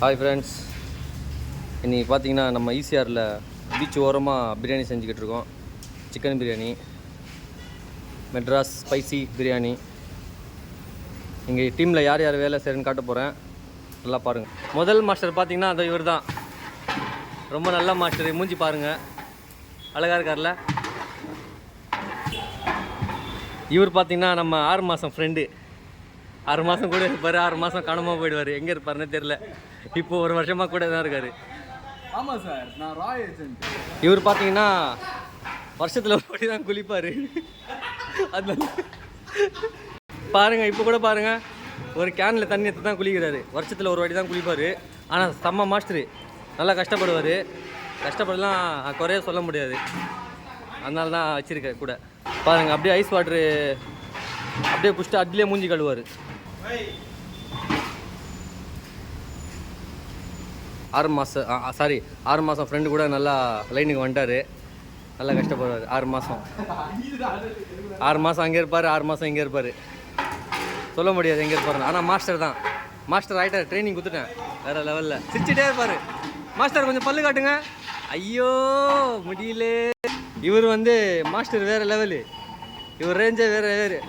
Hi friends, இன்றைக்கி பார்த்தீங்கன்னா நம்ம ஈசிஆரில் பீச் ஓரமாக பிரியாணி செஞ்சுக்கிட்டு இருக்கோம். Chicken biryani, Madras spicy biryani. எங்கள் டீமில் யார் யார் வேலை செய்கிறேன்னு காட்ட போகிறேன், நல்லா பாருங்கள். முதல் மாஸ்டர் பார்த்தீங்கன்னா அது இவர் தான். ரொம்ப நல்ல மாஸ்டர், மூஞ்சி பாருங்கள், அழகாக இருக்கார்ல. இவர் பார்த்தீங்கன்னா நம்ம 6 மாதம் ஃப்ரெண்டு. 6 மாதம் கூட இருப்பார், 6 மாதம் காணாமல் போயிடுவார். எங்கே இருப்பாருன்னு தெரில. இப்போ 1 வருஷமாக கூட தான் இருக்கார். ஆமாம் சார், நான் ராய் ஏஜென்ட். இவர் பார்த்தீங்கன்னா வருஷத்தில் ஒரு வாட்டி தான் குளிப்பார். அதனால பாருங்கள், இப்போ கூட பாருங்கள், ஒரு கேனில் தண்ணி எடுத்து தான் குளிக்கிறாரு. வருஷத்தில் ஒரு வாட்டி தான் குளிப்பார். ஆனால் செம்ம மாஸ்டரு, நல்லா கஷ்டப்படுவார். கஷ்டப்படலாம் குறைய சொல்ல முடியாது, அதனால தான் வச்சுருக்காரு கூட. பாருங்கள், அப்படியே ஐஸ் வாட்ரு அப்படியே குடிச்சிட்டு அதுலேயே மூஞ்சி கழுவார். 6 மாதம் ஃப்ரெண்டு கூட நல்லா லைனுக்கு வந்துட்டார். நல்லா கஷ்டப்படுவார். 6 மாதம் அங்கே இருப்பார், 6 மாதம் இங்கே இருப்பார். சொல்ல முடியாது எங்கே இருப்பார். ஆனால் மாஸ்டர் தான், மாஸ்டர் ஆகிட்டார். ட்ரைனிங் கொடுத்துட்டேன் வேறு லெவலில். சிரிச்சிட்டே இருப்பார். மாஸ்டர் கொஞ்சம் பல்லு காட்டுங்க. ஐயோ முடியல. இவர் மாஸ்டர் வேறு லெவலு, இவர் ரேஞ்சே வேறு.